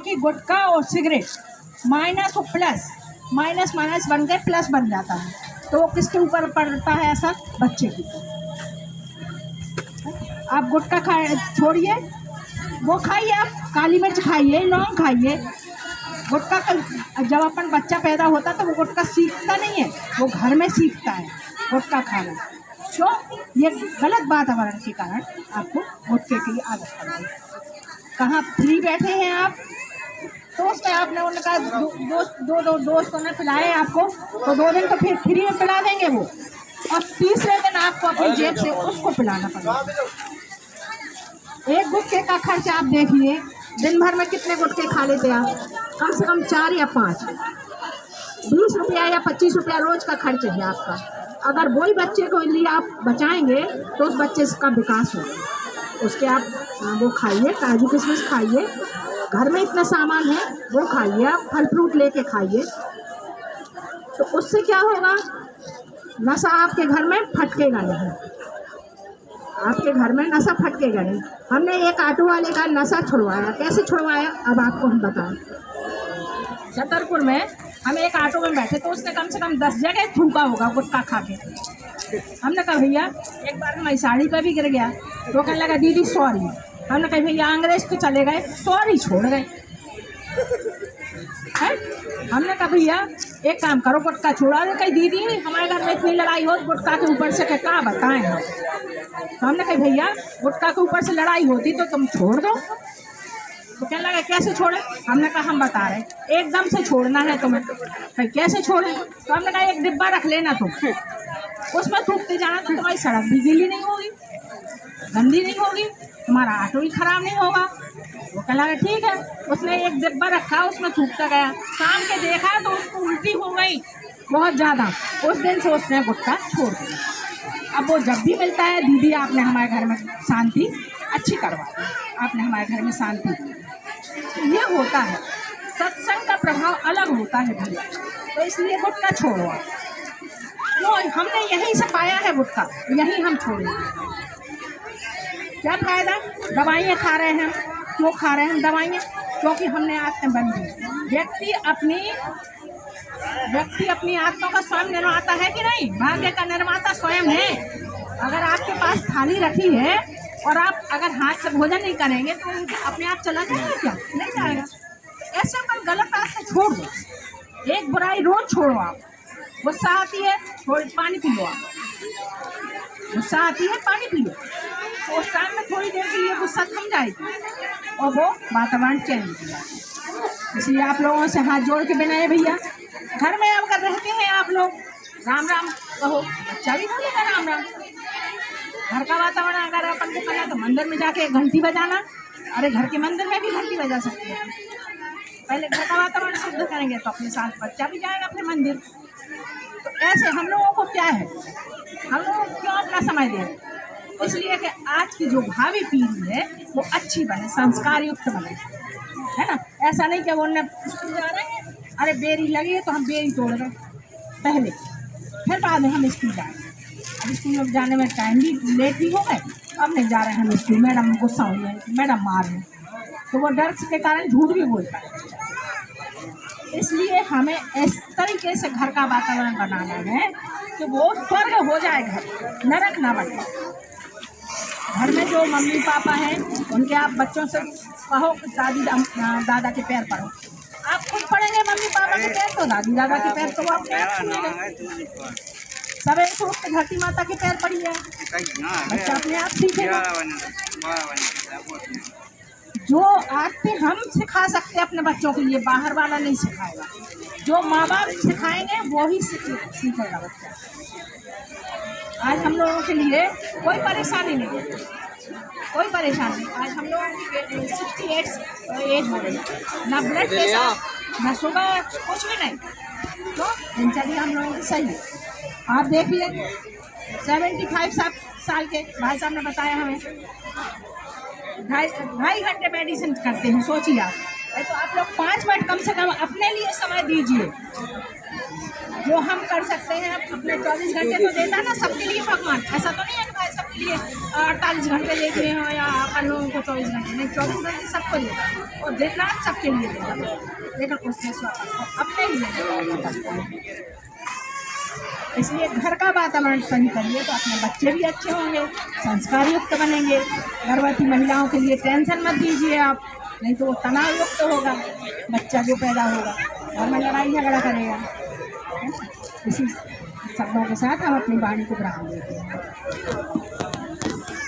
क्योंकि गुटखा और cigarette minus और प्लस, माइनस माइनस बन के प्लस बन जाता है, तो वो किसके ऊपर पड़ता है असर? बच्चे के ऊपर। आप गुटखा खाए छोड़िए, वो खाइए, आप काली मिर्च खाइए, लौंग खाइए। गुटखा का जब अपन बच्चा पैदा होता है तो वो गुटखा सीखता नहीं है, वो घर में सीखता है गुटखा खाना। क्यों? ये गलत वातावरण के कारण आपको गुटखे की आदत पड़ गई। कहाँ फ्री बैठे हैं आप, दोस्त है, आपने उनका दो दोस्तों ने पिलाए आपको, तो 2 दिन तो फिर फ्री में पिला देंगे वो, और तीसरे दिन आपको अपनी जेब से उसको पिलाना पड़ेगा। एक गुटखे का खर्च आप देखिए, दिन भर में कितने गुटखे खा लेते आप? कम से कम 4 या 5, 20 रुपया या 25 रुपया रोज का खर्च है आपका। अगर वही बच्चे को लिए आप बचाएंगे तो उस बच्चे का विकास होगा। उसके आप वो खाइए, काजू किशमिश खाइए, घर में इतना सामान है वो खाइए, आप फल फ्रूट लेके खाइए, तो उससे क्या होगा? नशा आपके घर में फटकेगा नहीं, आपके घर में नशा फटकेगा नहीं। हमने एक ऑटो वाले का नशा छुड़वाया। कैसे छुड़वाया अब आपको हम बताएं। छतरपुर में हम एक ऑटो में बैठे तो उसने कम से कम 10 जगह थूका होगा गुटखा खा के। हमने कहा भैया, एक बार हमारी साड़ी पर भी गिर गया, तो कहने लगा दीदी सॉरी। हमने कहा भैया अंग्रेज तो चले गए, सॉरी छोड़ गए है। हमने कहा भैया एक काम करो, गुटखा छोड़ा दे। कहीं दीदी हमारे घर में इतनी लड़ाई हो गुटखा के ऊपर से, क्या बताएं हम। तो हमने कहा भैया गुटखा के ऊपर से लड़ाई होती तो तुम छोड़ दो। तो कहने लगा कैसे छोड़े? हमने कहा हम बता रहे, एकदम से छोड़ना है तुम्हें। भाई कैसे छोड़े? तो हमने कहा एक डिब्बा रख लेना तुम, उसमें थूकते जाना, तो तुम्हारी सड़क भी गीली नहीं होगी, गंदी नहीं होगी, तुम्हारा ऑटो भी खराब नहीं होगा। वो कहने लगा ठीक है। उसने एक डिब्बा रखा, उसमें थूकता गया। शाम के देखा तो उसको उल्टी हो गई बहुत ज़्यादा। उस दिन से उसने गुटखा छोड़ दिया। अब वो जब भी मिलता है, दीदी आपने हमारे घर में शांति अच्छी करवा दी, आपने हमारे घर में शांति दी। ये होता है, सत्संग का प्रभाव अलग होता है भैया, तो इसलिए गुटखा छोड़ो आप। वो हमने यहीं से पाया है गुटखा, यहीं हम छोड़ेंगे। क्या फायदा? दवाइयाँ खा रहे हैं हम। क्यों खा रहे हैं हम दवाइयाँ? क्योंकि हमने आत्मा बन दी। व्यक्ति अपनी आत्मा का स्वयं निर्माता है कि नहीं? भाग्य का निर्माता स्वयं है। अगर आपके पास थाली रखी है और आप अगर हाथ से भोजन नहीं करेंगे तो अपने आप चला जाएगा क्या? नहीं जाएगा। ऐसे अपन गलत रास्ते छोड़ दो, एक बुराई रोज छोड़ो आप। गुस्सा आती है, थोड़ी पानी पी लो आप, गुस्सा आती है पानी पी लो, तो उस टाइम में थोड़ी देर के लिए गुस्सा थम जाएगी और वो वातावरण चेंज हो जाएगा। इसलिए आप लोगों से हाथ जोड़ के बनाए भैया, घर में अगर रहते हैं आप लोग, राम राम कहो, बच्चा भी बोलेगा राम राम। घर का वातावरण अगर अपन को करना तो मंदिर में जाके घंटी बजाना। अरे घर के मंदिर में भी घंटी बजा सकते हैं। पहले घर का वातावरण शुद्ध करेंगे तो अपने साथ बच्चा भी जाएगा अपने मंदिर। तो ऐसे हम लोगों को क्या है, हम लोग क्यों अपना समय दें? इसलिए कि आज की जो भावी पीढ़ी है वो अच्छी बने, संस्कार युक्त बने, है ना। ऐसा नहीं कि वो स्कूल जा रहे हैं, अरे बेरी लगी है तो हम बेरी तोड़ गए पहले, फिर बाद में हम स्कूल जाएंगे। अब स्कूल में जाने में टाइम भी लेट भी हो गए, अब नहीं जा रहे हैं हम स्कूल, मैडम गुस्सा हो रही है, मैडम मार रही, तो वो डर के कारण झूठ भी बोलता है। इसलिए हमें इस तरीके से घर का वातावरण बनाना है कि वो स्वर्ग हो जाए, घर नरक ना बने। घर में जो मम्मी पापा हैं उनके आप बच्चों से कहो कि दादी दादा के पैर पड़ो। आप खुद पढ़ेंगे मम्मी पापा के पैर तो दादी दादा के पैर तो वो अपने आप छूएंगे। सब एक उठ के धरती माता के पैर पड़ी है, बच्चा अपने आप सीखेगा। जो आदतें हम सिखा सकते हैं अपने बच्चों के लिए, बाहर वाला नहीं सिखाएगा। जो माँ बाप सिखाएंगे वो ही सीखेगा बच्चा। आज हम लोगों के लिए कोई परेशानी नहीं है, कोई परेशानी नहीं। आज हम लोगों की 68 एज हो रही है, ना ब्लड प्रेशर ना शुगर, कुछ भी नहीं। तो दिनचर्या हम लोगों की सही है। आप देखिए 75 साल के भाई साहब ने बताया हमें 2.5 घंटे मेडिसिन करते हैं। सोचिए आप, तो आप लोग 5 मिनट कम से कम अपने लिए समय दीजिए। जो हम कर सकते हैं अपने 24 घंटे तो देता ना सबके लिए भगवान, ऐसा तो नहीं है कि भाई सब आपके लिए 48 घंटे देते हो या अपन लोगों को 24 घंटे, नहीं 24 घंटे सबको देता है और दिन रात सबके लिए देता है, लेकिन उसने स्वास्थ्य अपने लिए। इसलिए घर का वातावरण सही करिए तो अपने बच्चे भी अच्छे होंगे, संस्कार युक्त बनेंगे। गर्भवती महिलाओं के लिए टेंशन मत दीजिए आप, नहीं तो वो तनाव युक्त होगा, बच्चा जो पैदा होगा घर में लड़ाई झगड़ा करेगा, है ना। इसी शब्दों के साथ हम अपनी वाणी को विराम देते हैं।